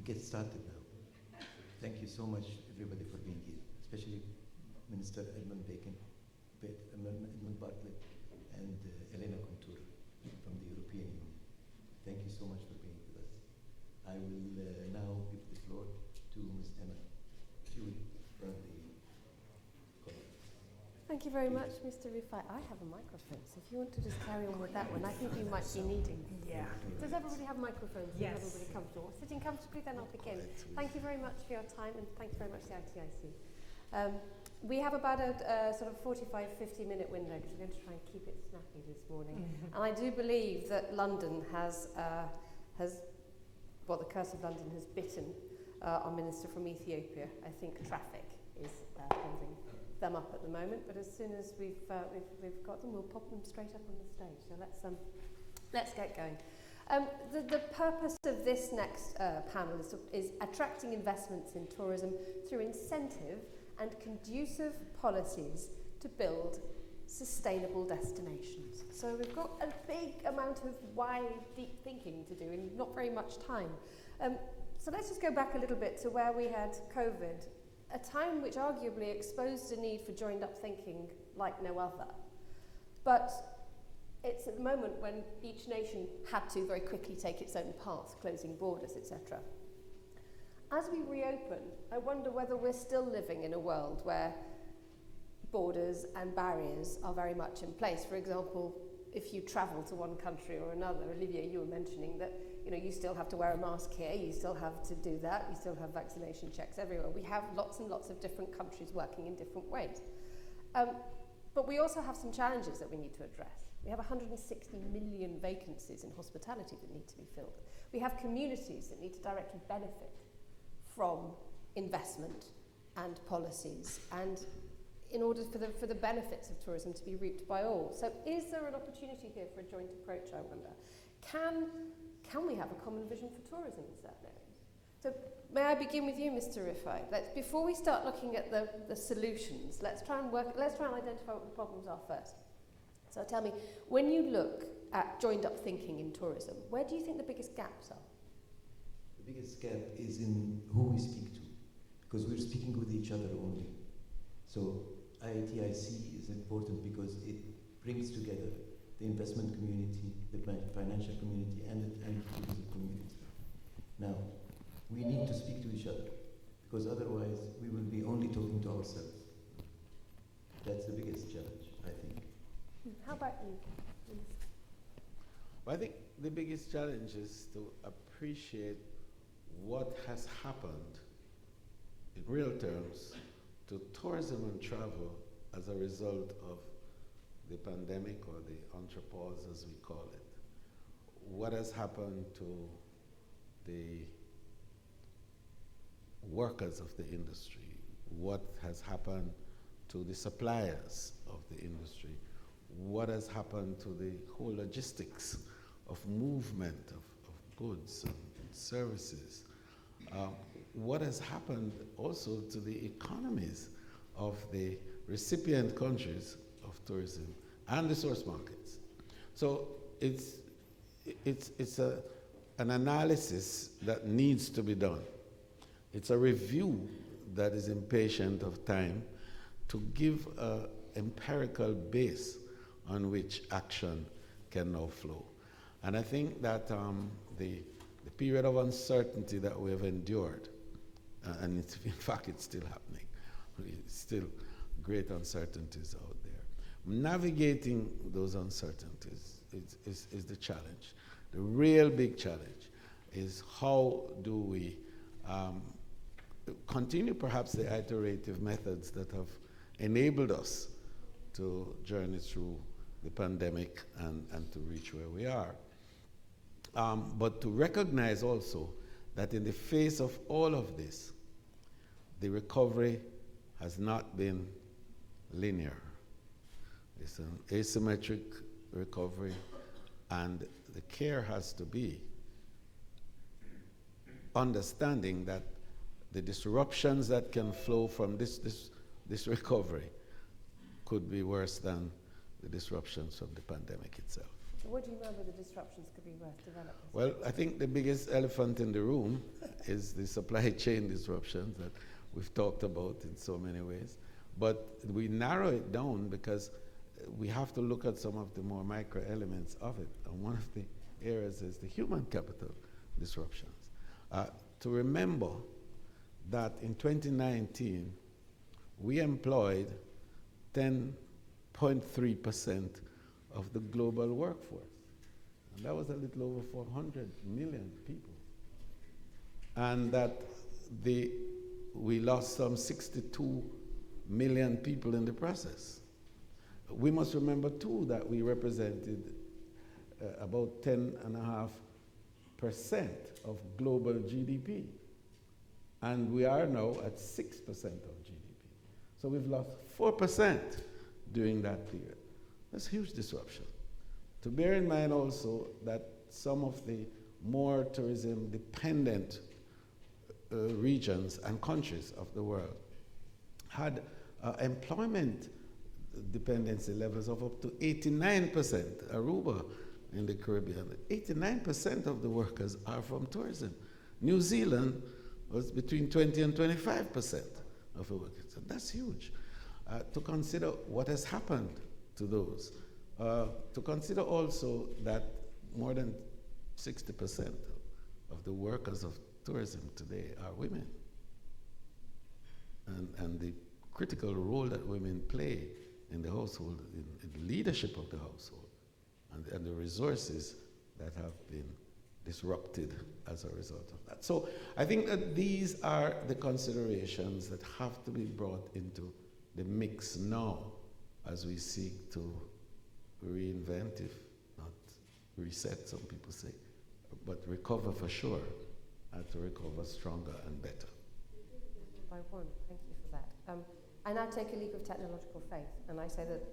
get started now. Thank you so much, everybody, for being here, especially Minister Edmund Bartlett, and Elena Contour from the European Union. Thank you so much for being with us. I will now give the floor to Ms. Emma. She will run the call. Thank you very much, Mr. Rifai. I have a microphone, so if you want to just carry on with that one, I think you might be needing. Yeah. Does everybody have microphones? Yes. Is everybody comfortable? Sitting comfortably, then I'll begin. Thank you very much for your time, and thank you very much to the ITIC. We have about a sort of 45-50 minute window, because we're going to try and keep it snappy this morning. And I do believe that London has well, the curse of London has bitten our minister from Ethiopia. I think traffic is holding them up at the moment, but as soon as we've got them, we'll pop them straight up on the stage. So let's get going. The purpose of this next panel is attracting investments in tourism through incentive and conducive policies to build sustainable destinations. So we've got a big amount of wide, deep thinking to do in not very much time. So let's just go back a little bit to where we had COVID, a time which arguably exposed a need for joined up thinking like no other. But it's at the moment when each nation had to very quickly take its own path, closing borders, etc. As we reopen, I wonder whether we're still living in a world where borders and barriers are very much in place. For example, if you travel to one country or another, Olivia, you were mentioning that you still have to wear a mask here, you still have to do that, you still have vaccination checks everywhere. We have lots and lots of different countries working in different ways. But we also have some challenges that we need to address. We have 160 million vacancies in hospitality that need to be filled. We have communities that need to directly benefit from investment and policies, and in order for the benefits of tourism to be reaped by all. So is there an opportunity here for a joint approach, I wonder? Can we have a common vision for tourism in certain areas? So may I begin with you, Mr. Rifai? Before we start looking at the solutions, let's try and identify what the problems are first. So tell me, when you look at joined up thinking in tourism, where do you think the biggest gaps are? The biggest gap is in who we speak to, because we're speaking with each other only. So IITIC is important because it brings together the investment community, the financial community, and the tourism community. Now, we need to speak to each other, because otherwise we will be only talking to ourselves. That's the biggest challenge, I think. How about you? Well, I think the biggest challenge is to appreciate what has happened in real terms to tourism and travel as a result of the pandemic, or the entrepause as we call it. What has happened to the workers of the industry? What has happened to the suppliers of the industry? What has happened to the whole logistics of movement of goods and services? What has happened also to the economies of the recipient countries of tourism and the source markets? So it's an analysis that needs to be done. It's a review that is impatient of time to give an empirical base on which action can now flow. And I think that the period of uncertainty that we have endured, and in fact it's still happening, it's still great uncertainties out there. Navigating those uncertainties is the challenge. The real big challenge is how do we continue perhaps the iterative methods that have enabled us to journey through the pandemic and to reach where we are. But to recognize also that in the face of all of this, the recovery has not been linear. It's an asymmetric recovery, and the care has to be understanding that the disruptions that can flow from this recovery could be worse than the disruptions from the pandemic itself. So what do you remember the disruptions could be worth developing? Well, I think the biggest elephant in the room is the supply chain disruptions that we've talked about in so many ways. But we narrow it down because we have to look at some of the more micro elements of it. And one of the areas is the human capital disruptions. To remember that in 2019, we employed 10.3% of the global workforce. And that was a little over 400 million people. And that we lost some 62 million people in the process. We must remember too that we represented about 10.5% of global GDP. And we are now at 6% of GDP. So we've lost 4% during that period. That's a huge disruption. To bear in mind also that some of the more tourism dependent regions and countries of the world had employment dependency levels of up to 89%. Aruba in the Caribbean, 89% of the workers are from tourism. New Zealand was between 20 and 25% of the workers. So that's huge. To consider what has happened to those. To consider also that more than 60% of the workers of tourism today are women. And the critical role that women play in the household, in the leadership of the household, and the resources that have been disrupted as a result of that. So I think that these are the considerations that have to be brought into the mix now as we seek to reinvent, if not reset, some people say, but recover for sure, and to recover stronger and better. By one, thank you for that. I now take a leap of technological faith, and I say that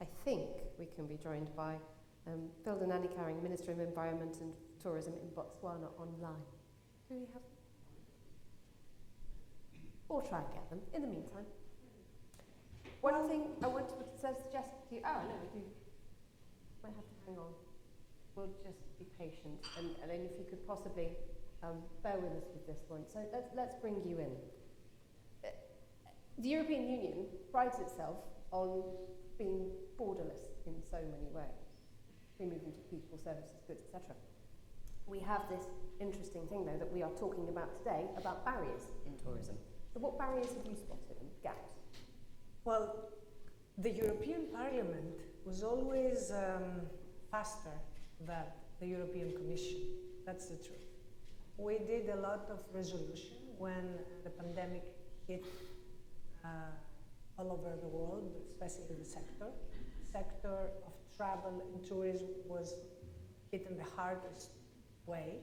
I think we can be joined by Phil Nanikaring, Minister of Environment and Tourism in Botswana online. Do we have? Or try and get them in the meantime. One thing I want to suggest to you, no, we do. Might have to hang on. We'll just be patient, and then if you could possibly bear with us with this one. So let's bring you in. The European Union prides itself on being borderless in so many ways. Free movement of people, services, goods, etc. We have this interesting thing, though, that we are talking about today about barriers in tourism. So what barriers have you spotted and gaps? Well, the European Parliament was always faster than the European Commission. That's the truth. We did a lot of resolution when the pandemic hit all over the world, especially the sector. The sector of travel and tourism was hit in the hardest way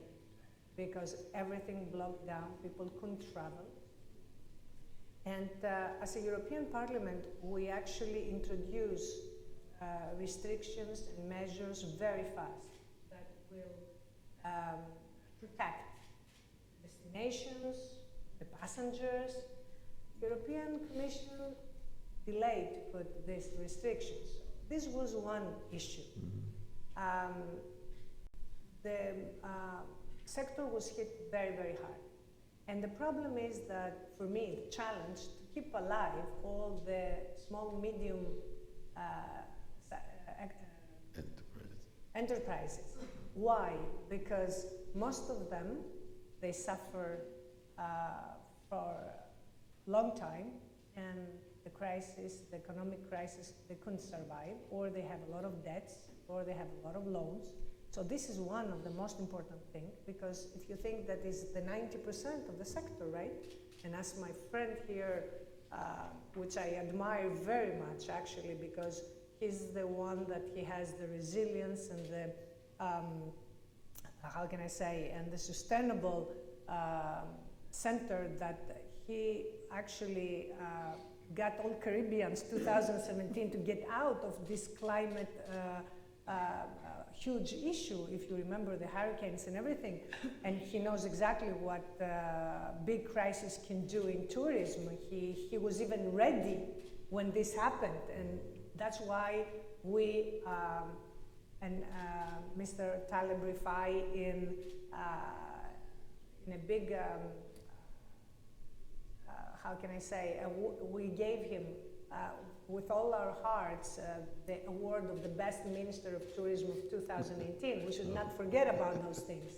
because everything blocked down, people couldn't travel. And as a European Parliament, we actually introduced restrictions and measures very fast that will protect destinations, the passengers. European Commission delayed to put these restrictions. This was one issue. The sector was hit very, very hard. And the problem is that, for me, the challenge to keep alive all the small, medium enterprises. Why? Because most of them, they suffer for a long time, and the crisis, the economic crisis, they couldn't survive, or they have a lot of debts, or they have a lot of loans. So this is one of the most important things, because if you think that is the 90% of the sector, right? And as my friend here, which I admire very much actually, because he's the one that he has the resilience and the, how can I say, and the sustainable center that he actually got all Caribbeans 2017 to get out of this climate huge issue, if you remember the hurricanes and everything. And he knows exactly what big crisis can do in tourism. He was even ready when this happened. And that's why we and Mr. Taleb Rifai in a big, how can I say, we gave him with all our hearts the award of the best Minister of Tourism of 2018. We should not forget about those things.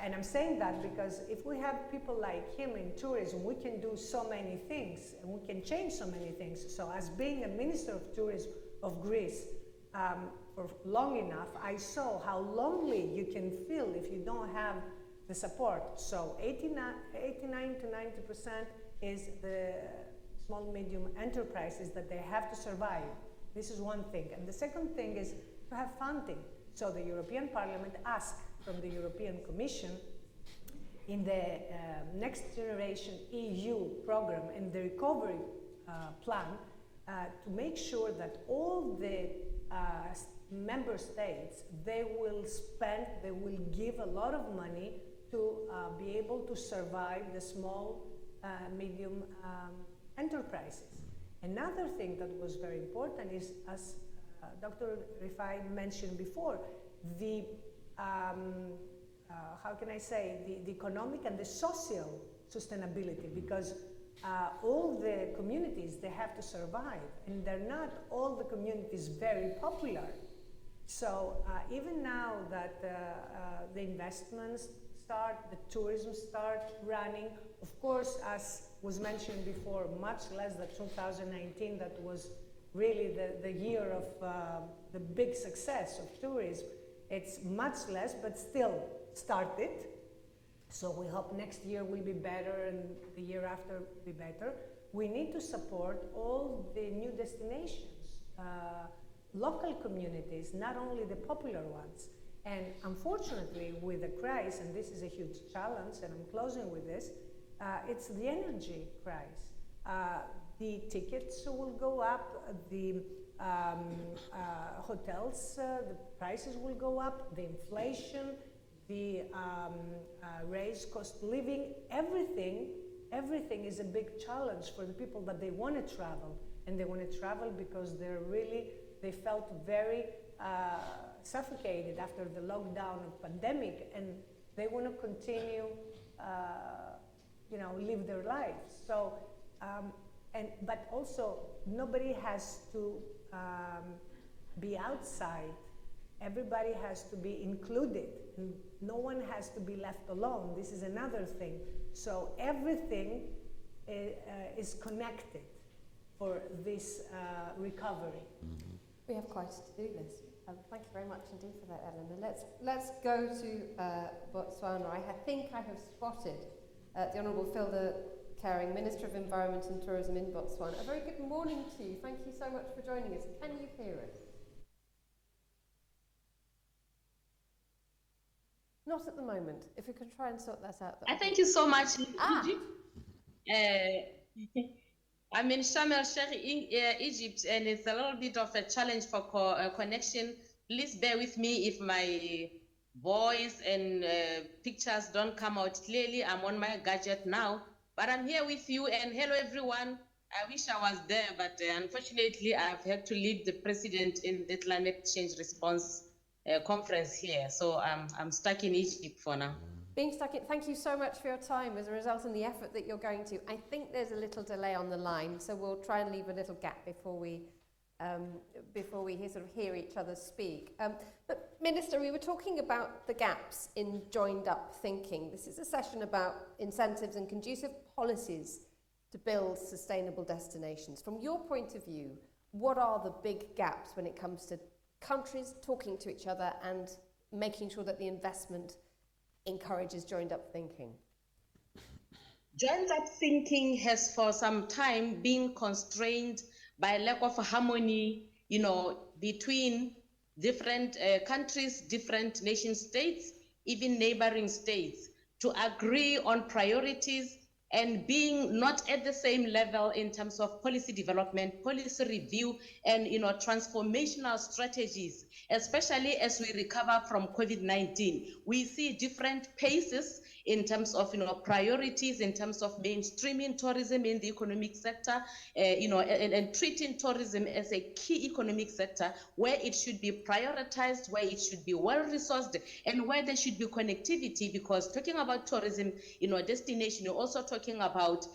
And I'm saying that because if we have people like him in tourism, we can do so many things and we can change so many things. So as being a Minister of Tourism of Greece for long enough, I saw how lonely you can feel if you don't have the support. So 89 to 90% is the small, medium enterprises that they have to survive. This is one thing. And the second thing is to have funding. So the European Parliament asked from the European Commission in the Next Generation EU program and the recovery plan to make sure that all the member states, they will give a lot of money to be able to survive the small, medium enterprises. Another thing that was very important is, as Dr. Rifai mentioned before, the how can I say, the economic and the social sustainability, because all the communities, they have to survive, and they're not all the communities very popular. So even now that the investments start, the tourism start running, of course, as was mentioned before, much less than 2019, that was really the year of the big success of tourism. It's much less, but still started. So we hope next year will be better and the year after be better. We need to support all the new destinations, local communities, not only the popular ones. And unfortunately, with the crisis, and this is a huge challenge, and I'm closing with this, it's the energy crisis. The tickets will go up, the hotels, the prices will go up, the inflation, the raised cost of living, everything is a big challenge for the people that they want to travel. And they want to travel because they felt very suffocated after the lockdown of pandemic, and they want to continue, live their lives. So, but also nobody has to be outside. Everybody has to be included. No one has to be left alone. This is another thing. So everything is connected for this recovery. Mm-hmm. We have quite a to-do list. Thank you very much indeed for that, Eleanor. Let's go to Botswana. I think I have spotted the Honourable Filda Caring, Minister of Environment and Tourism in Botswana. A very good morning to you. Thank you so much for joining us. Can you hear us? Not at the moment. If we could try and sort that out. Thank you so much, Egypt. I'm in Sharm el-Sheikh, Egypt, and it's a little bit of a challenge for connection. Please bear with me if my voice and pictures don't come out clearly. I'm on my gadget now, but I'm here with you, and hello everyone. I wish I was there, but unfortunately I've had to lead the president in the climate change response conference here. So I'm stuck in Egypt for now. Being stuck in, thank you so much for your time as a result and the effort that you're going to. I think there's a little delay on the line, so we'll try and leave a little gap before we hear each other speak. But Minister, we were talking about the gaps in joined up thinking. This is a session about incentives and conducive policies to build sustainable destinations. From your point of view, what are the big gaps when it comes to countries talking to each other and making sure that the investment encourages joined up thinking? Joined up thinking has for some time been constrained by lack of harmony, between different countries, different nation states, even neighboring states, to agree on priorities and being not at the same level in terms of policy development, policy review, and transformational strategies, especially as we recover from COVID-19. We see different paces in terms of priorities, in terms of mainstreaming tourism in the economic sector, and treating tourism as a key economic sector where it should be prioritized, where it should be well resourced, and where there should be connectivity. Because talking about tourism, destination, you're also talking about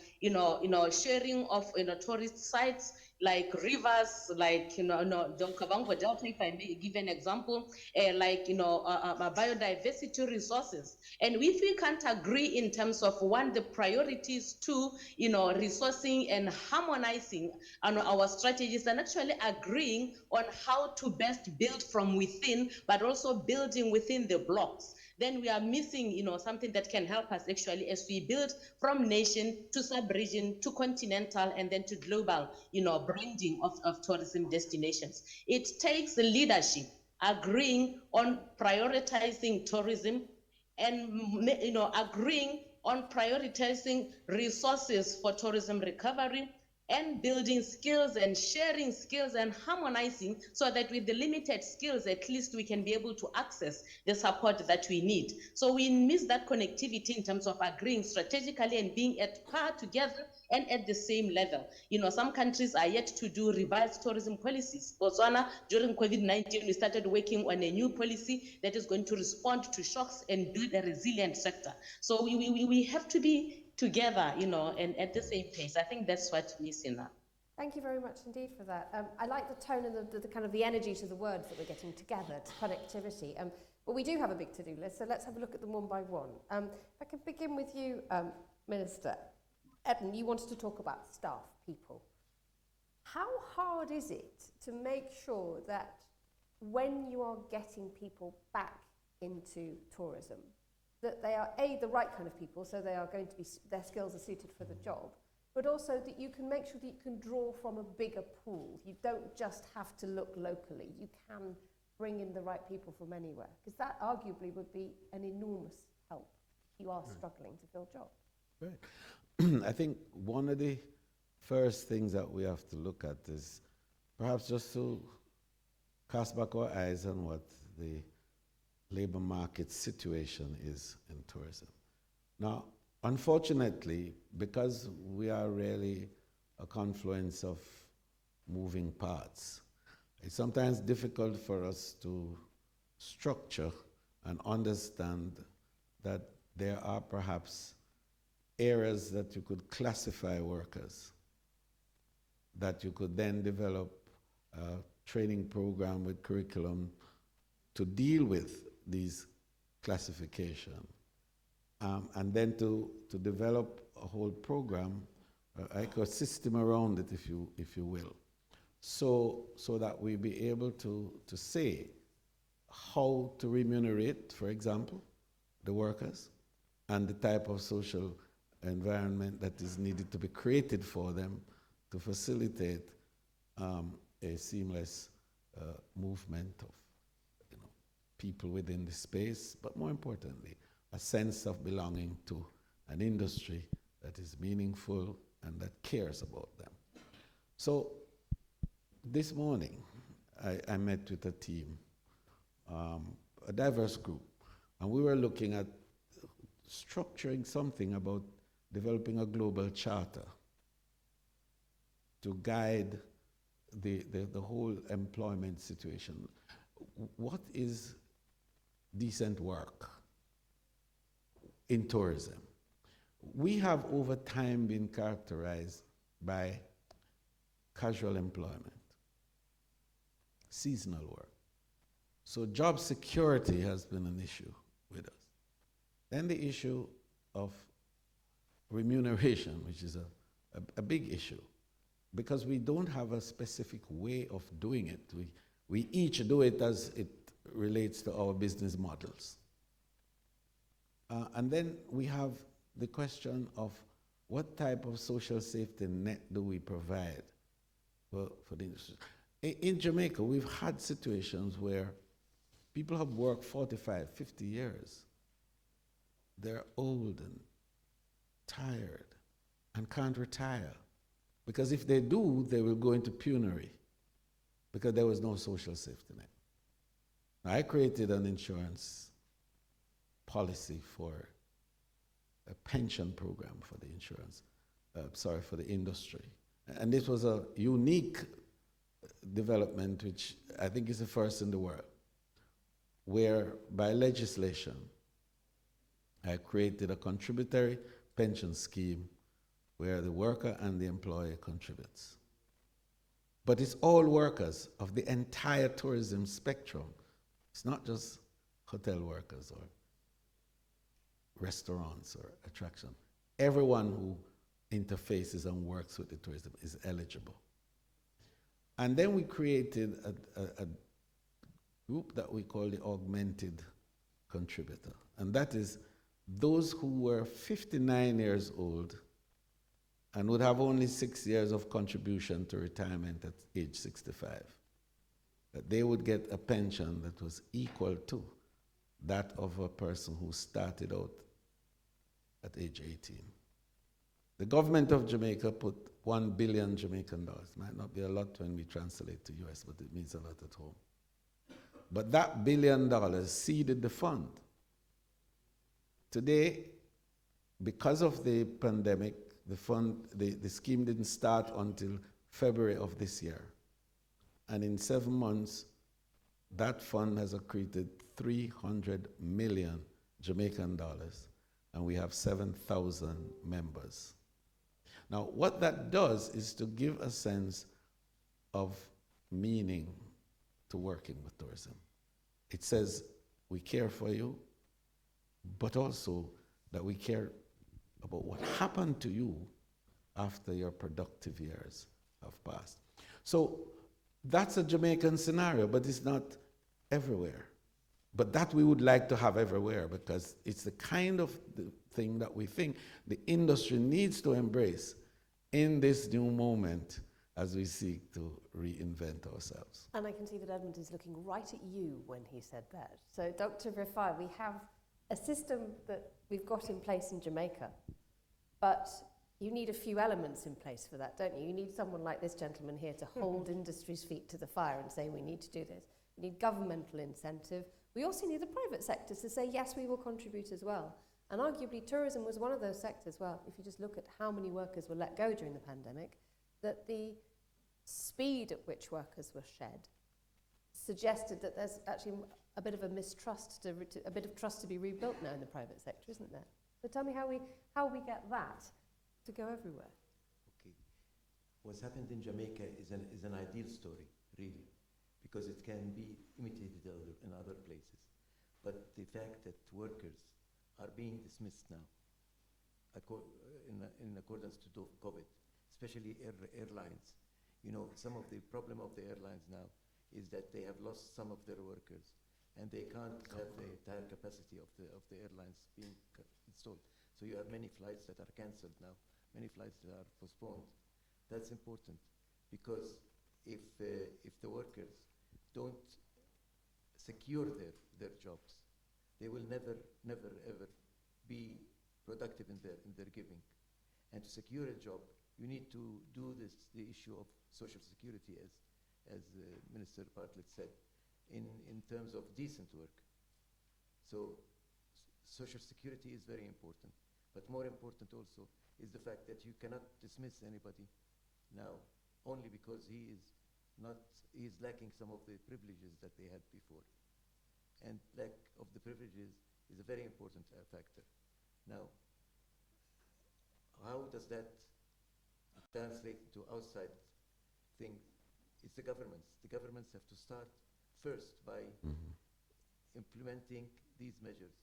sharing of tourist sites like rivers, like Kavango Delta, if I may give an example, like biodiversity resources. And if we can't agree in terms of one, the priorities, two, resourcing and harmonizing our strategies, and actually agreeing on how to best build from within, but also building within the blocks, then we are missing, something that can help us actually as we build from nation to sub-region to continental and then to global, branding of tourism destinations. It takes the leadership agreeing on prioritizing tourism and, agreeing on prioritizing resources for tourism recovery, and building skills and sharing skills and harmonizing, so that with the limited skills, at least we can be able to access the support that we need. So we miss that connectivity in terms of agreeing strategically and being at par together and at the same level. Some countries are yet to do revised tourism policies. Botswana, during COVID-19, we started working on a new policy that is going to respond to shocks and build a resilient sector. So we have to be together, and at the same pace. I think that's what's missing now. Thank you very much indeed for that. I like the tone and the kind of the energy to the words that we're getting together, to connectivity. But we do have a big to-do list, so let's have a look at them one by one. If I can begin with you, Minister. Edmund, you wanted to talk about staff, people. How hard is it to make sure that when you are getting people back into tourism, that they are the right kind of people, so they are going to be, their skills are suited for the job, but also that you can make sure that you can draw from a bigger pool. You don't just have to look locally. You can bring in the right people from anywhere, because that arguably would be an enormous help if you are struggling to fill jobs. Right. I think one of the first things that we have to look at is perhaps just to cast back our eyes on what the labor market situation is in tourism. Now, unfortunately, because we are really a confluence of moving parts, it's sometimes difficult for us to structure and understand that there are perhaps areas that you could classify workers, that you could then develop a training program with curriculum to deal with these classification, and then to develop a whole program, like a system around it, if you will, so that we be able to say how to remunerate, for example, the workers, and the type of social environment that is needed to be created for them to facilitate a seamless movement of people within the space, but more importantly, a sense of belonging to an industry that is meaningful and that cares about them. So this morning, I met with a team, a diverse group, and we were looking at structuring something about developing a global charter to guide the whole employment situation. What is decent work in tourism? We have over time been characterized by casual employment, seasonal work. So job security has been an issue with us. Then the issue of remuneration, which is a big issue, because we don't have a specific way of doing it. We each do it as it relates to our business models. And then we have the question of what type of social safety net do we provide for the industry. In Jamaica, we've had situations where people have worked 45, 50 years. They're old and tired. and can't retire. Because if they do, they will go into penury because there was no social safety net. I created an insurance policy for a pension program for the insurance, for the industry. And this was a unique development, which I think is the first in the world, where by legislation, I created a contributory pension scheme where the worker and the employer contributes. But it's all workers of the entire tourism spectrum. It's not just hotel workers or restaurants or attraction. Everyone who interfaces and works with the tourism is eligible. And then we created a group that we call the augmented contributor. And that is those who were 59 years old and would have only 6 years of contribution to retirement at age 65. That they would get a pension that was equal to that of a person who started out at age 18. The government of Jamaica put 1 billion Jamaican dollars. Might not be a lot when we translate to US, but it means a lot at home. But that $1 billion seeded the fund. Today, because of the pandemic, the scheme didn't start until February of this year. And in 7 months, that fund has accreted 300 million Jamaican dollars, and we have 7,000 members. Now, what that does is to give a sense of meaning to working with tourism. It says, we care for you, but also that we care about what happened to you after your productive years have passed. So that's a Jamaican scenario, but it's not everywhere. But that we would like to have everywhere because it's the kind of thing that we think the industry needs to embrace in this new moment as we seek to reinvent ourselves. And I can see that Edmund is looking right at you when he said that. So Dr. Rifai, we have a system that we've got in place in Jamaica, but you need a few elements in place for that, don't you? You need someone like this gentleman here to hold industry's feet to the fire and say, we need to do this. We need governmental incentive. We also need the private sector to say, yes, we will contribute as well. And arguably, tourism was one of those sectors, well, if you just look at how many workers were let go during the pandemic, that the speed at which workers were shed suggested that there's actually a bit of a mistrust, a bit of trust to be rebuilt now in the private sector, isn't there? So tell me how we get that to go everywhere. Okay. What's happened in Jamaica is an ideal story, really, because it can be imitated in other places. But the fact that workers are being dismissed now, in accordance to COVID, especially airlines. You know, some of the problem of the airlines now is that they have lost some of their workers, and they can't have the entire capacity of the airlines being installed. So you have many flights that are cancelled now, many flights that are postponed. That's important because if the workers don't secure their jobs, they will never ever be productive in their giving. And to secure a job, you need to do the issue of social security, as Minister Bartlett said, in terms of decent work. So social security is very important, but more important also is the fact that you cannot dismiss anybody now only because he is lacking some of the privileges that they had before. And lack of the privileges is a very important factor. Now, how does that translate into outside things? It's the governments. The governments have to start first by implementing these measures,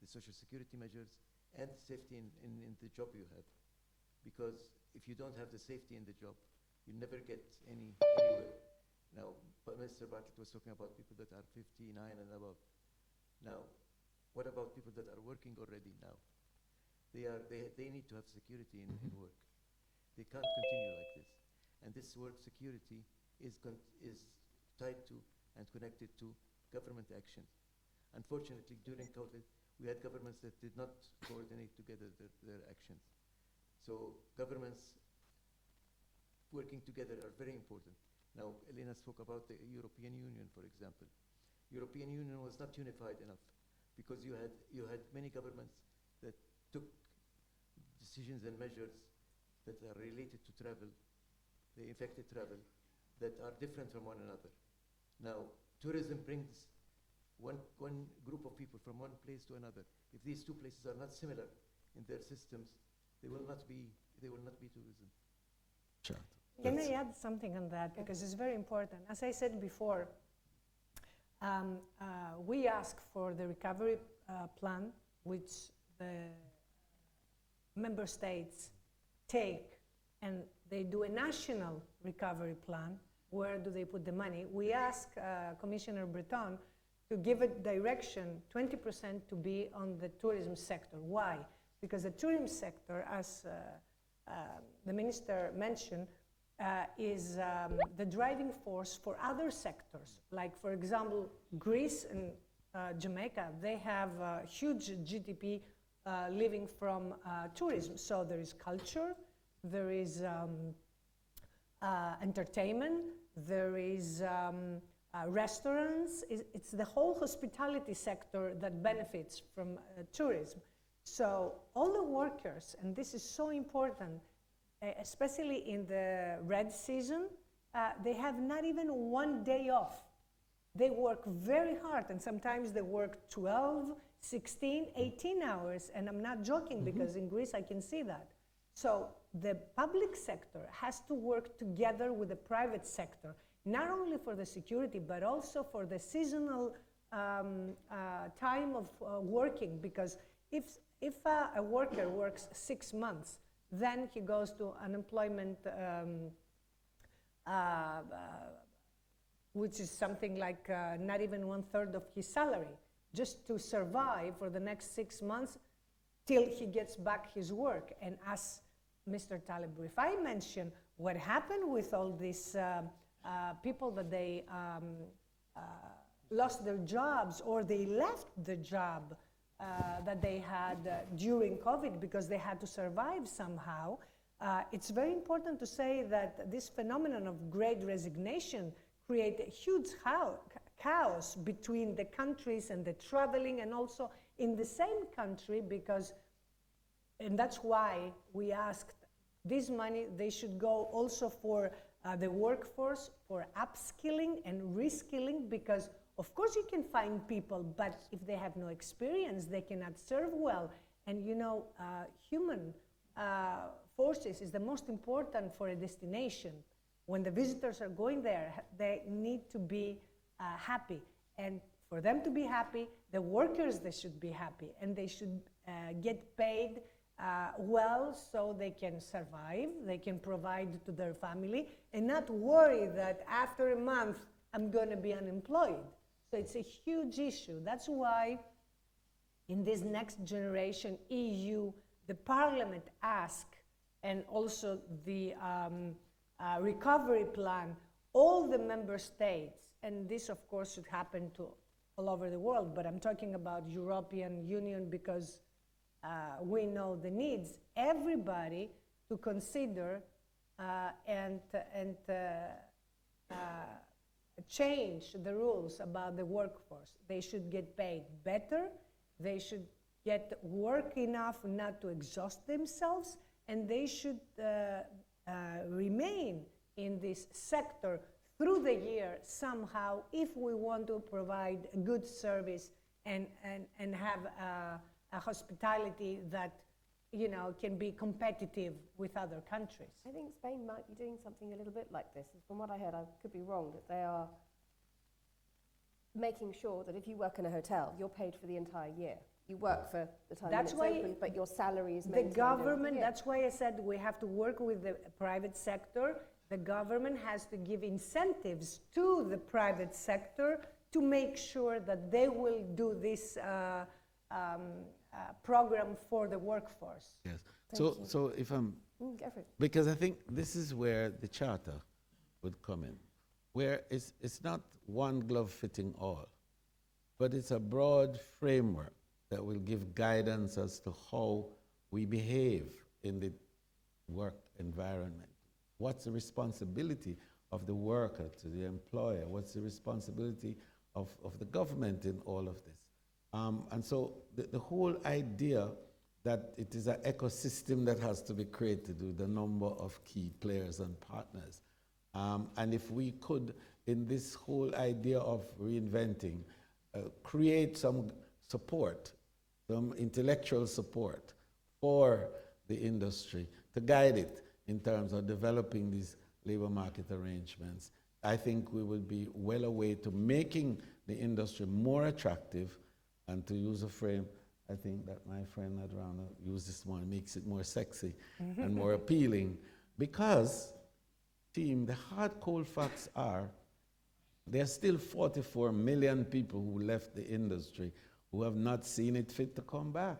the social security measures and safety in the job you have. Because if you don't have the safety in the job, you never get anywhere. Now, Mr. Bartlett was talking about people that are 59 and above. Now, what about people that are working already now? They need to have security in work. They can't continue like this. And this work security is tied to and connected to government action. Unfortunately, during COVID, we had governments that did not coordinate together their actions. So governments working together are very important. Now, Elena spoke about the European Union, for example. European Union was not unified enough because you had many governments that took decisions and measures that are related to travel, the affected travel, that are different from one another. Now, tourism brings one group of people from one place to another. If these two places are not similar in their systems, they will not be tourism. Sure. Can I add something on that? Because it's very important. As I said before, we ask for the recovery plan, which the member states take, and they do a national recovery plan. Where do they put the money? We ask Commissioner Breton to give a direction, 20% to be on the tourism sector. Why? Because the tourism sector, as the minister mentioned, is the driving force for other sectors. Like, for example, Greece and Jamaica, they have huge GDP living from tourism. So there is culture, there is entertainment, there is restaurants. It's the whole hospitality sector that benefits from tourism. So all the workers, and this is so important, especially in the red season, they have not even one day off. They work very hard, and sometimes they work 12, 16, 18 hours, and I'm not joking because in Greece I can see that. So the public sector has to work together with the private sector, not only for the security, but also for the seasonal time of working, because if a worker works 6 months, then he goes to unemployment, which is something like not even 1/3 of his salary, just to survive for the next 6 months till he gets back his work. And as Mr. Taleb Rifai mentioned, what happened with all these people that they lost their jobs or they left the job that they had during COVID because they had to survive somehow. It's very important to say that this phenomenon of great resignation create a huge chaos between the countries and the traveling, and also in the same country, because, and that's why we asked this money, they should go also for the workforce, for upskilling and reskilling, because of course you can find people, but if they have no experience, they cannot serve well. And you know, human forces is the most important for a destination. When the visitors are going there, they need to be happy. And for them to be happy, the workers, they should be happy. And they should get paid well so they can survive, they can provide to their family, and not worry that after a month, I'm going to be unemployed. So it's a huge issue. That's why in this next generation EU, the Parliament asked, and also the recovery plan, all the member states, and this of course should happen to all over the world, but I'm talking about European Union because we know the needs, everybody to consider and change the rules about the workforce. They should get paid better, they should get work enough not to exhaust themselves, and they should remain in this sector through the year somehow if we want to provide a good service and have a hospitality that, you know, can be competitive with other countries. I think Spain might be doing something a little bit like this. From what I heard, I could be wrong, that they are making sure that if you work in a hotel, you're paid for the entire year. You work for the time it's open, but your salary is maintained. The government, that's why I said we have to work with the private sector. The government has to give incentives to the private sector to make sure that they will do this program for the workforce. Yes. Thank So if I'm, go for it. because I think this is where the charter would come in, where it's not one glove fitting all, but it's a broad framework that will give guidance as to how we behave in the work environment? What's the responsibility of the worker to the employer? What's the responsibility of the government in all of this? And so the whole idea that it is an ecosystem that has to be created with a number of key players and partners. And if we could, in this whole idea of reinventing, create some support, some intellectual support for the industry to guide it in terms of developing these labor market arrangements, I think we will be well away to making the industry more attractive, and to use a frame I think that my friend Adrana used this morning, makes it more sexy and more appealing, because, team, the hard cold facts are there are still 44 million people who left the industry who have not seen it fit to come back.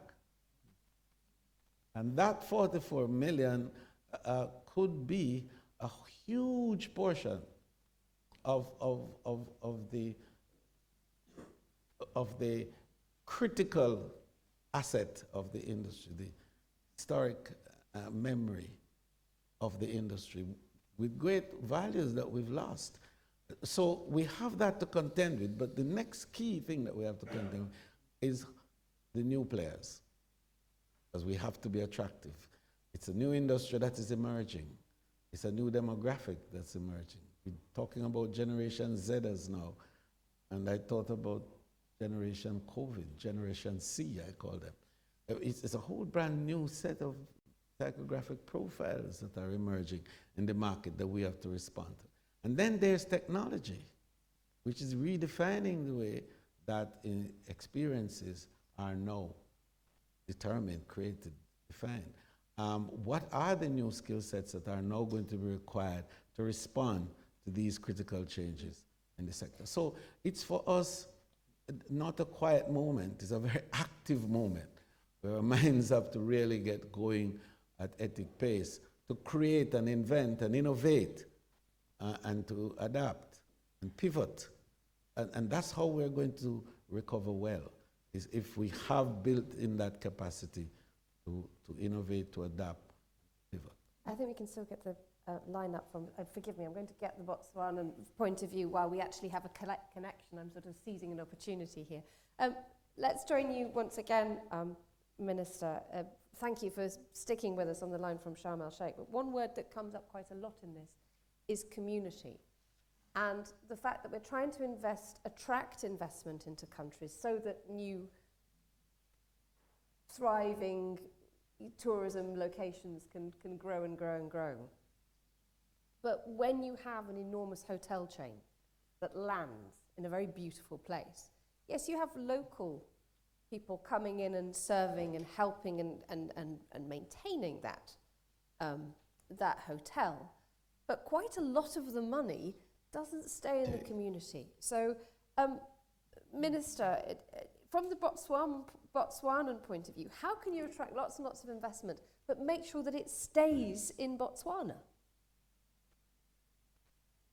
And that 44 million could be a huge portion of the critical asset of the industry, the historic memory of the industry, with great values that we've lost. So we have that to contend with, but the next key thing that we have to contend with is the new players, because we have to be attractive. It's a new industry that is emerging. It's a new demographic that's emerging. We're talking about Generation Zers now, and I thought about Generation COVID, Generation C, I call them. It's a whole brand new set of psychographic profiles that are emerging in the market that we have to respond to. And then there's technology, which is redefining the way that experiences are now determined, created, defined. What are the new skill sets that are now going to be required to respond to these critical changes in the sector? So it's for us not a quiet moment, it's a very active moment where our minds have to really get going at epic pace to create and invent and innovate and to adapt and pivot. And that's how we're going to recover well, is if we have built in that capacity to innovate, to adapt, pivot. I think we can still get the line up from, forgive me, I'm going to get the Botswana point of view while we actually have a connection. I'm sort of seizing an opportunity here. Let's join you once again, Minister. Thank you for sticking with us on the line from Sharm el-Sheikh. But one word that comes up quite a lot in this is community. And the fact that we're trying to attract investment into countries so that new thriving tourism locations can grow and grow and grow. But when you have an enormous hotel chain that lands in a very beautiful place, yes, you have local people coming in and serving and helping and maintaining that, that hotel, but quite a lot of the money doesn't stay in the community. So, Minister, from the Botswanan point of view, how can you attract lots and lots of investment, but make sure that it stays in Botswana?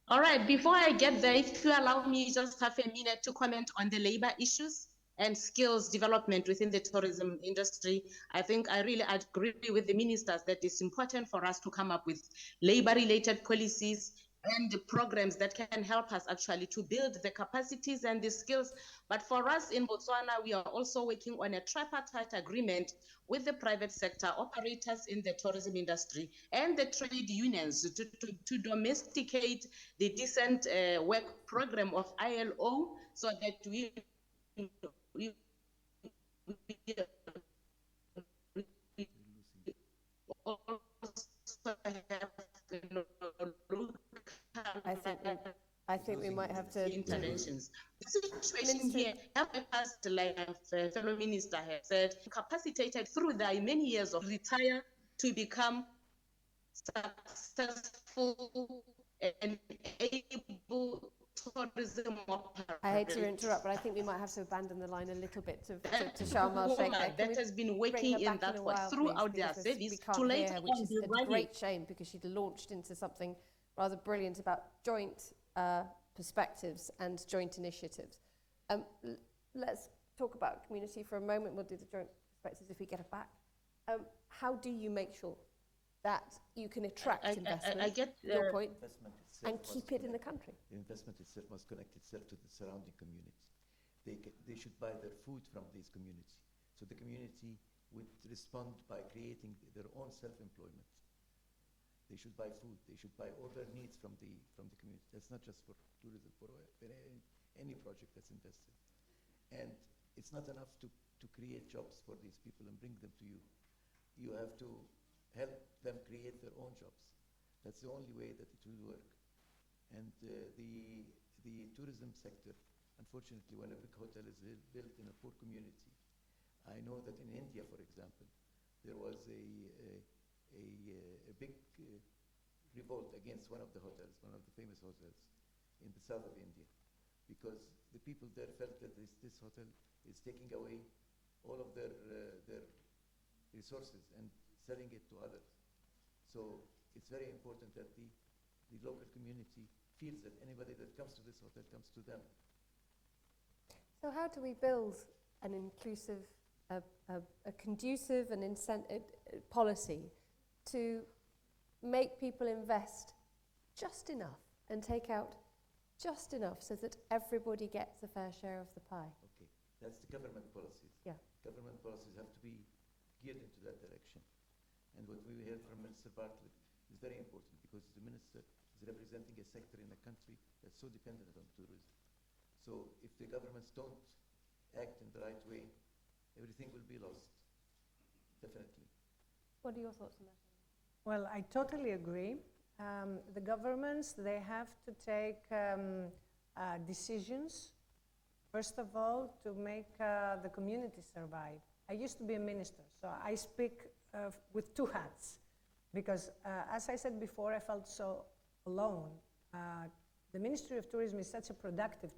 All right, before I get there, if you allow me just have a minute to comment on the labor issues and skills development within the tourism industry. I think I really agree with the ministers that it's important for us to come up with labor-related policies and the programs that can help us actually to build the capacities and the skills. But for us in Botswana, we are also working on a tripartite agreement with the private sector operators in the tourism industry and the trade unions to domesticate the decent work program of ILO, so that we also have I think we might have to interventions. The situation here help us, like fellow minister has said, capacitated through their many years of retire to become successful and able tourism operators. I hate to interrupt, but I think we might have to abandon the line a little bit to Sharm el-Sheikh. That has been working in that throughout their service to later on, which is a great shame, because she'd launched into something rather brilliant about joint perspectives and joint initiatives. Let's talk about community for a moment. We'll do the joint perspectives if we get it back. How do you make sure that you can attract investment, I get your point, Investment itself and must keep it in the connect- country. The investment itself must connect itself to the surrounding community. They should buy their food from this community. So the community would respond by creating their own self-employment. They should buy food. They should buy all their needs from the community. That's not just for tourism, for any project that's invested. And it's not enough to create jobs for these people and bring them to you. You have to help them create their own jobs. That's the only way that it will work. And the tourism sector, unfortunately, when a big hotel is built in a poor community, I know that in India, for example, there was a big revolt against one of the hotels, one of the famous hotels in the south of India, because the people there felt that this hotel is taking away all of their resources and selling it to others. So it's very important that the local community feels that anybody that comes to this hotel comes to them. So how do we build an inclusive, a conducive and incentive policy to make people invest just enough and take out just enough so that everybody gets a fair share of the pie? Okay, that's the government policies. Yeah. Government policies have to be geared into that direction. And what we heard from Minister Bartlett is very important, because the minister is representing a sector in a country that's so dependent on tourism. So if the governments don't act in the right way, everything will be lost, definitely. What are your thoughts on that? Well, I totally agree. The governments, they have to take decisions, first of all, to make the community survive. I used to be a minister, so I speak with two hats, because as I said before, I felt so alone. The Ministry of Tourism is such a productive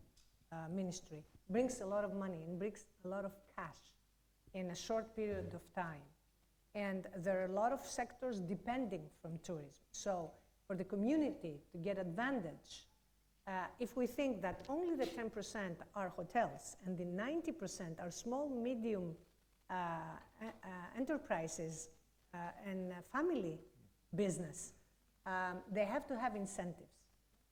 ministry, brings a lot of money and brings a lot of cash in a short period of time. And there are a lot of sectors depending from tourism. So for the community to get advantage, if we think that only the 10% are hotels and the 90% are small, medium enterprises and family business, they have to have incentives.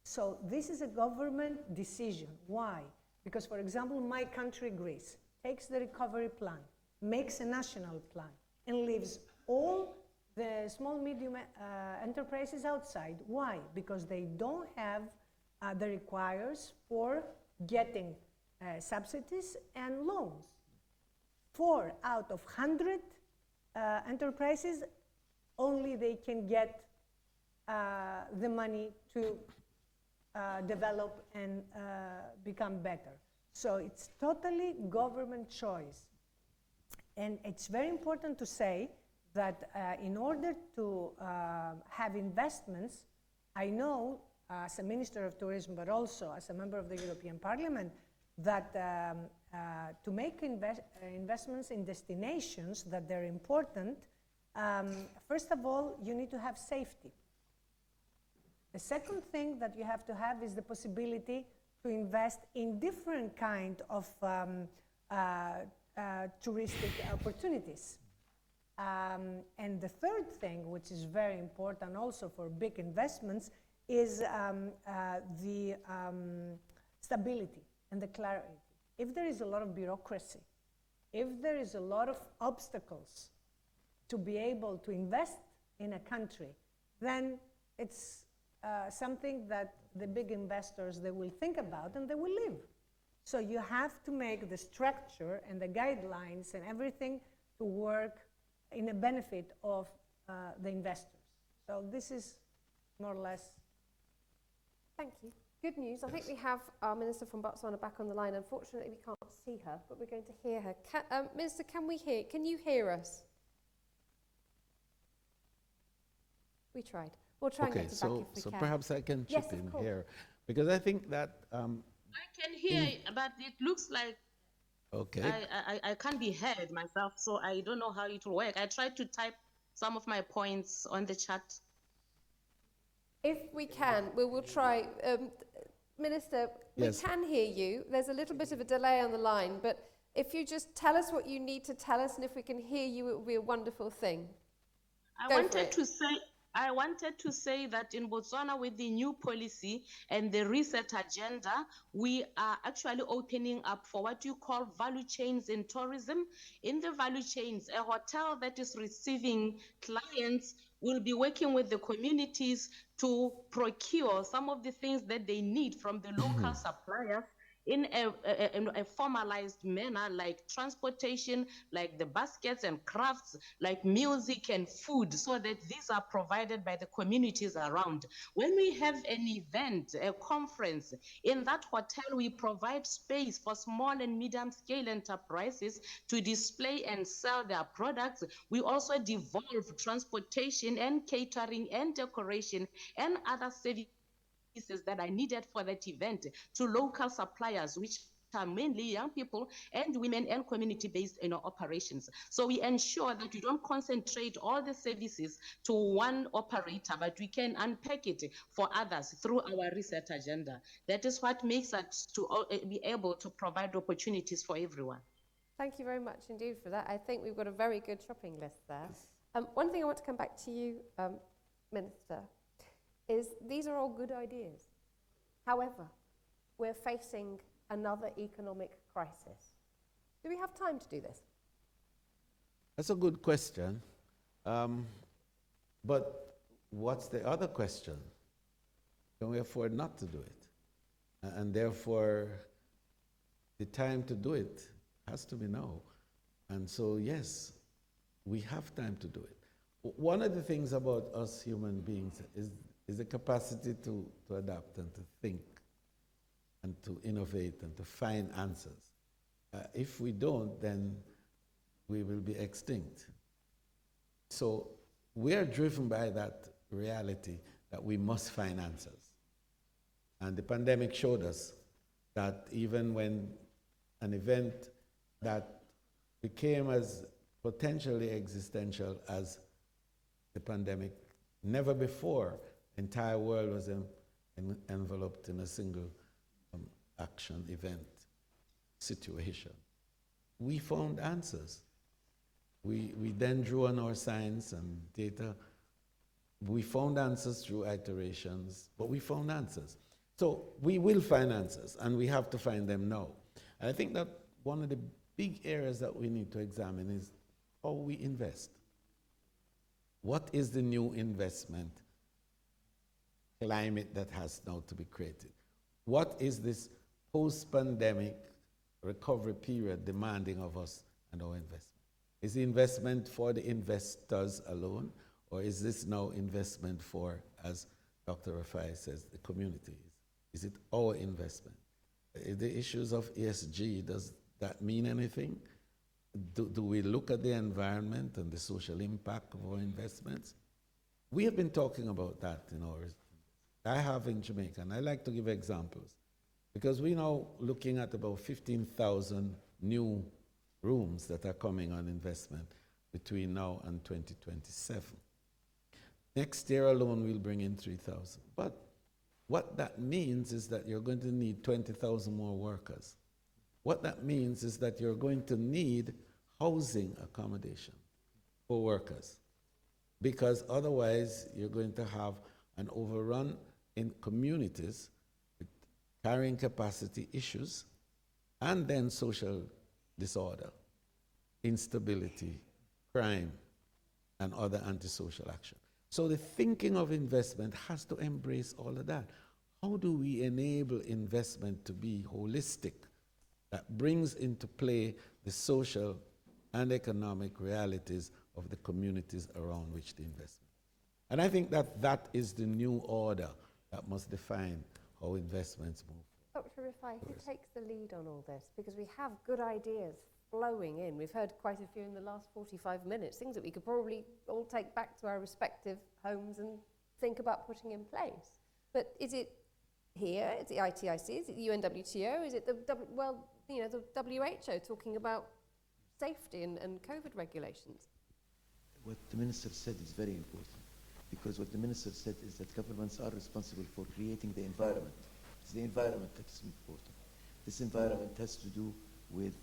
So this is a government decision. Why? Because, for example, my country, Greece, takes the recovery plan, makes a national plan, and leaves all the small, medium enterprises outside. Why? Because they don't have the requires for getting subsidies and loans. 4 out of 100 enterprises, only they can get the money to develop and become better. So it's totally government choice. And it's very important to say that in order to have investments, I know as a Minister of Tourism, but also as a member of the European Parliament, that to make investments in destinations that they're important, first of all, you need to have safety. The second thing that you have to have is the possibility to invest in different kind of touristic opportunities. And the third thing, which is very important also for big investments, is the stability and the clarity. If there is a lot of bureaucracy, if there is a lot of obstacles to be able to invest in a country, then it's something that the big investors, they will think about and they will leave. So you have to make the structure and the guidelines and everything to work in the benefit of the investors. So this is more or less. Thank you. Good news. I think we have our Minister from Botswana back on the line. Unfortunately, we can't see her, but we're going to hear her. Minister, can you hear us? We tried. We'll try and get her back if we can. So perhaps I can Yes, chip of in course. here, because I think that I can hear, but it looks like okay. I can't be heard myself, so I don't know how it will work. I tried to type some of my points on the chat. If we can, we will try. Minister, Yes. we can hear you. There's a little bit of a delay on the line, but if you just tell us what you need to tell us, and if we can hear you, it will be a wonderful thing. I wanted to say that in Botswana, with the new policy and the reset agenda, we are actually opening up for what you call value chains in tourism. In the value chains, a hotel that is receiving clients will be working with the communities to procure some of the things that they need from the local suppliers in a formalized manner, like transportation, like the baskets and crafts, like music and food, so that these are provided by the communities around. When we have an event, a conference, in that hotel, we provide space for small and medium scale enterprises to display and sell their products. We also devolve transportation and catering and decoration and other services that are needed for that event to local suppliers, which are mainly young people and women and community-based operations. So we ensure that we don't concentrate all the services to one operator, but we can unpack it for others through our research agenda. That is what makes us to be able to provide opportunities for everyone. Thank you very much indeed for that. I think we've got a very good shopping list there. One thing I want to come back to you, Minister, is these are all good ideas. However, we're facing another economic crisis. Do we have time to do this? That's a good question. But what's the other question? Can we afford not to do it? And therefore, the time to do it has to be now. And so, yes, we have time to do it. One of the things about us human beings is the capacity to adapt and to think and to innovate and to find answers. If we don't, then we will be extinct. So we are driven by that reality that we must find answers. And the pandemic showed us that even when an event that became as potentially existential as the pandemic, never before the entire world was enveloped in a single action event situation. We found answers. We then drew on our science and data. We found answers through iterations, but we found answers. So we will find answers, and we have to find them now. And I think that one of the big areas that we need to examine is how we invest. What is the new investment climate that has now to be created? What is this post-pandemic recovery period demanding of us and our investment? Is the investment for the investors alone, or is this now investment for, as Dr. Rafai says, the communities? Is it our investment? The issues of ESG, does that mean anything? Do we look at the environment and the social impact of our investments? We have been talking about that in ours. I have in Jamaica, and I like to give examples, because we're now looking at about 15,000 new rooms that are coming on investment between now and 2027. Next year alone, we'll bring in 3,000. But what that means is that you're going to need 20,000 more workers. What that means is that you're going to need housing accommodation for workers, because otherwise you're going to have an overrun in communities with carrying capacity issues, and then social disorder, instability, crime, and other antisocial action. So the thinking of investment has to embrace all of that. How do we enable investment to be holistic, that brings into play the social and economic realities of the communities around which the investment? And I think that that is the new order that must define how investments move. Dr. Rafai, who takes the lead on all this? Because we have good ideas flowing in. We've heard quite a few in the last 45 minutes, things that we could probably all take back to our respective homes and think about putting in place. But is it here, is it the ITIC, is it the UNWTO, is it the WHO talking about safety and COVID regulations? What the Minister said is very important, because what the Minister said is that governments are responsible for creating the environment. It's the environment that is important. This environment has to do with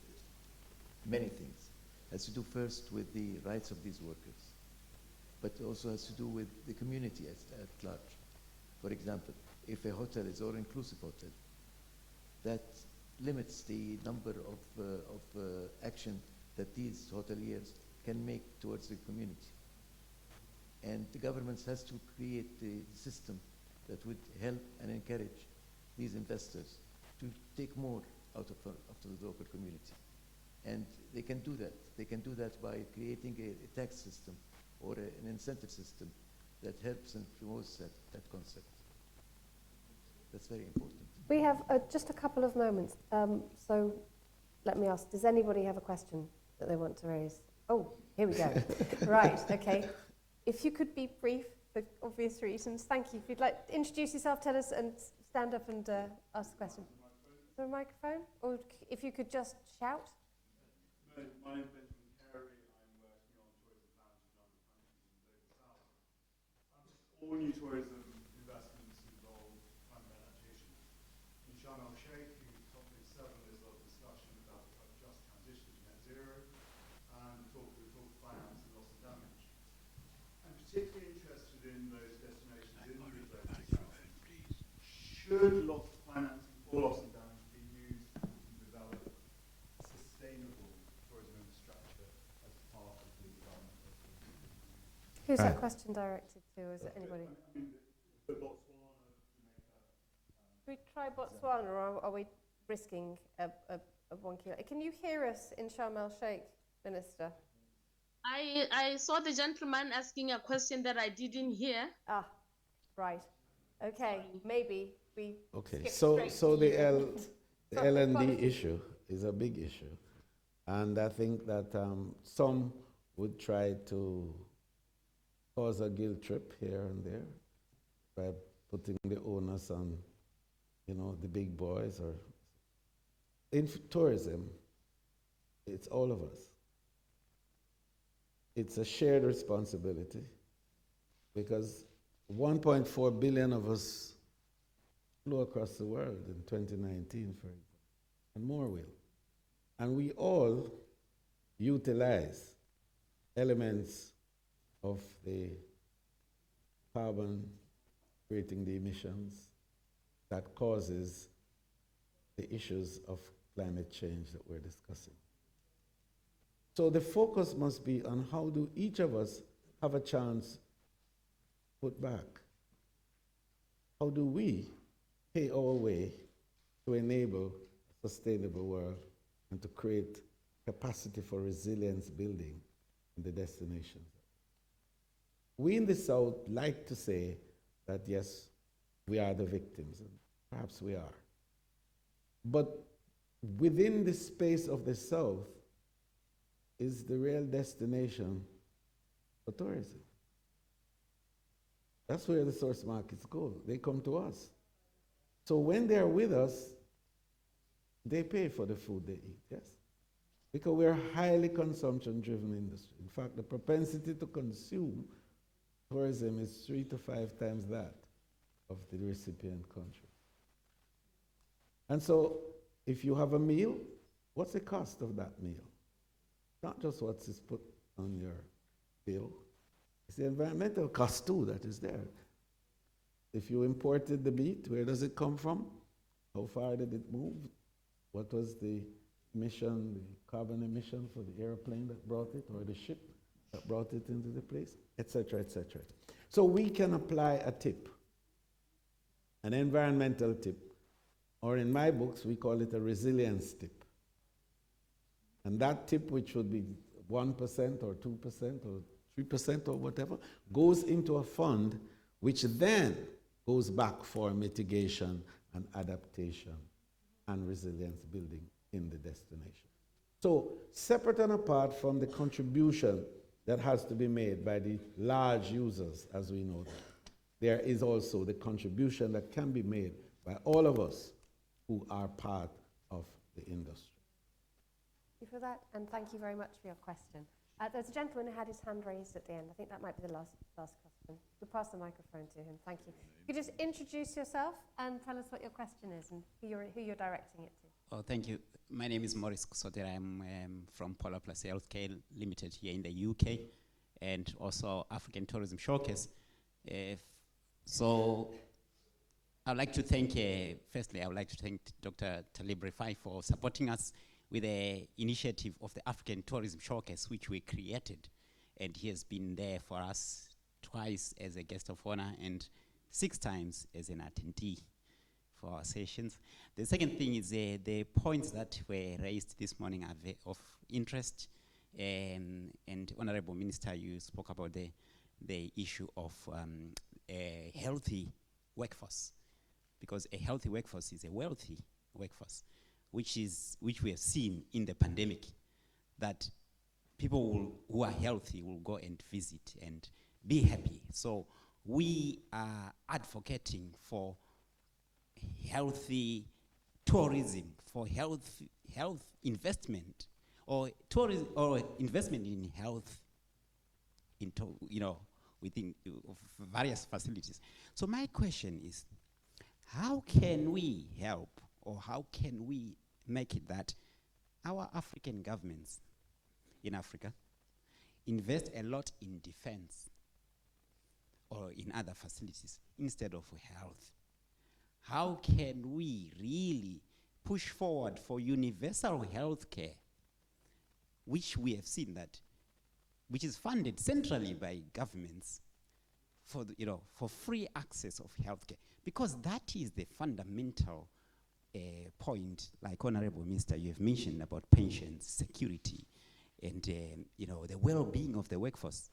many things. It has to do first with the rights of these workers. but it also has to do with the community at large. For example, if a hotel is all-inclusive hotel, that limits the number of action that these hoteliers can make towards the community. And the government has to create the system that would help and encourage these investors to take more out of the local community. And they can do that. They can do that by creating a tax system or an incentive system that helps and promotes that concept. That's very important. We have just a couple of moments, so let me ask, does anybody have a question that they want to raise? Oh, here we go. Right, okay. If you could be brief for obvious reasons, thank you. If you'd like to introduce yourself, tell us, and stand up and ask the question. Is there a microphone? Or if you could just shout. My name is Benjamin Carey. I'm working on tourism plans in other countries in the Global South. All new tourism investments involve climate adaptation. In Sharm el-Sheikh, topic 7, there's a lot of discussion about a just transition to net zero, and we talk finance and loss and damage. I'm particularly interested in those destinations in the Global South. Should loss of financing for loss and damage be used to develop sustainable tourism infrastructure as part of the development of the Who's that question directed to? Is it anybody? I mean, the Botswana, Jamaica. Should we try Botswana, or are we risking a 1 kilo? Can you hear us in Sharm el-Sheikh, Minister? I saw the gentleman asking a question that I didn't hear. Ah, right. Okay, maybe we. Okay, skip so straight to the you. L&D Apologies. issue is a big issue. And I think that some would try to cause a guilt trip here and there by putting the onus on, the big boys. Or in tourism, it's all of us. It's a shared responsibility because 1.4 billion of us flew across the world in 2019, for example, and more will. And we all utilize elements of the carbon creating the emissions that causes the issues of climate change that we're discussing. So the focus must be on how do each of us have a chance to put back. How do we pay our way to enable a sustainable world and to create capacity for resilience building in the destinations? We in the South like to say that, yes, we are the victims, and perhaps we are. But within the space of the South is the real destination for tourism. That's where the source markets go. They come to us. So when they're with us, they pay for the food they eat, yes? Because we're a highly consumption-driven industry. In fact, the propensity to consume tourism is 3 to 5 times that of the recipient country. And so if you have a meal, what's the cost of that meal? Not just what is put on your bill. It's the environmental cost too that is there. If you imported the meat, where does it come from? How far did it move? What was the emission, the carbon emission for the airplane that brought it, or the ship that brought it into the place, et cetera, et cetera. So we can apply a tip, an environmental tip, or in my books, we call it a resilience tip. And that tip, which would be 1% or 2% or 3% or whatever, goes into a fund which then goes back for mitigation and adaptation and resilience building in the destination. So separate and apart from the contribution that has to be made by the large users, as we know that, there is also the contribution that can be made by all of us who are part of the industry. Thank you for that, and thank you very much for your question. There's a gentleman who had his hand raised at the end. I think that might be the last question. We'll pass the microphone to him. Thank you. You could just introduce yourself and tell us what your question is and who you're directing it to. Oh, thank you. My name is Maurice Kusotera. I'm from Polar Plus Healthcare Limited here in the UK. and also African Tourism Showcase. So I'd like to thank, firstly, I would like to thank Dr. Talib Rifai for supporting us with the initiative of the African Tourism Showcase, which we created. And he has been there for us twice as a guest of honor and 6 times as an attendee for our sessions. The second thing is the points that were raised this morning are of interest. And Honorable Minister, you spoke about the issue of a healthy workforce, because a healthy workforce is a wealthy workforce, which we have seen in the pandemic, that people who are healthy will go and visit and be happy. So we are advocating for healthy tourism, for health investment, or tourism or investment in health, within various facilities. So my question is, how can we help, or how can we make it that our African governments in Africa invest a lot in defense or in other facilities instead of health? How can we really push forward for universal health care, which we have seen that, which is funded centrally by governments for for free access of healthcare, because that is the fundamental point, like Honorable Minister, you have mentioned about pensions, security, and the well-being of the workforce.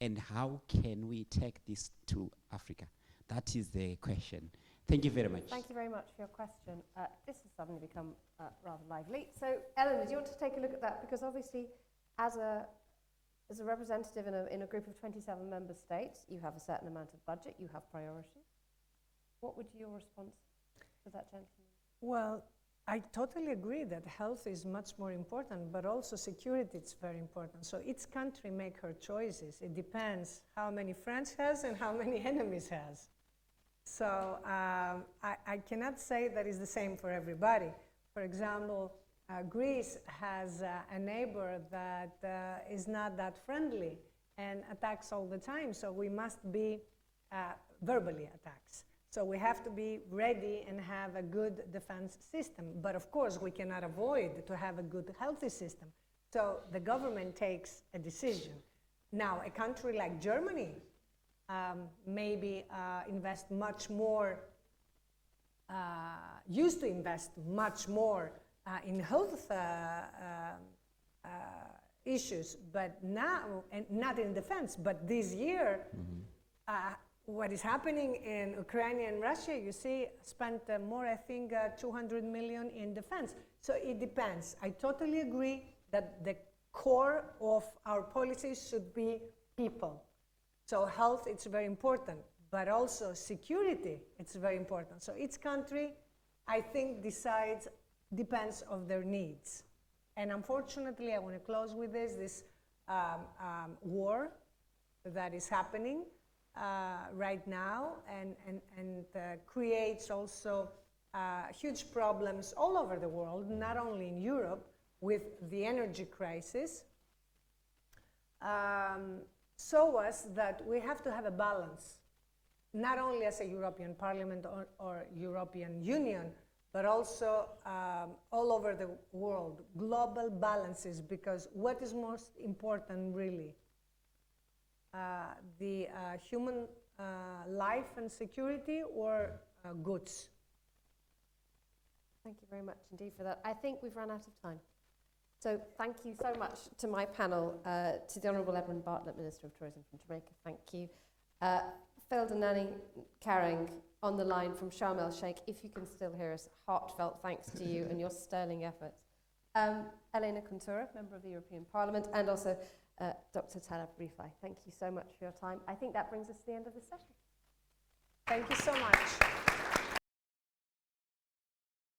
And how can we take this to Africa? That is the question. Thank you very much. Thank you very much for your question. This has suddenly become rather lively. So, Eleanor, do you want to take a look at that? Because obviously, as a representative in a group of 27 member states, you have a certain amount of budget, you have priorities. What would your response to that gentleman? Well, I totally agree that health is much more important, but also security is very important. So each country make her choices. It depends how many friends has and how many enemies has. So I cannot say that is the same for everybody. For example, Greece has a neighbor that is not that friendly and attacks all the time. So we must be verbally attacks. So we have to be ready and have a good defense system. But of course, we cannot avoid to have a good, healthy system. So the government takes a decision. Now, a country like Germany maybe invest much more, used to invest much more in health issues, but now, and not in defense, but this year, what is happening in Ukraine and Russia, you see, spent more, I think, 200 million in defense. So it depends. I totally agree that the core of our policies should be people. So health, it's very important, but also security, it's very important. So each country, I think, depends on their needs. And unfortunately, I want to close with this war that is happening right now and creates also huge problems all over the world, not only in Europe, with the energy crisis. Show us that we have to have a balance, not only as a European Parliament or European Union, but also all over the world, global balances, because what is most important really? The human life and security, or goods? Thank you very much indeed for that. I think we've run out of time. So thank you so much to my panel, to the Honourable Edwin Bartlett, Minister of Tourism from Jamaica, thank you. Phil Denani Karang on the line from Sharm el Sheikh, if you can still hear us, heartfelt thanks to you and your sterling efforts. Elena Kuntura, Member of the European Parliament, and also Dr. Talib Rifai. Thank you so much for your time. I think that brings us to the end of the session. Thank you so much.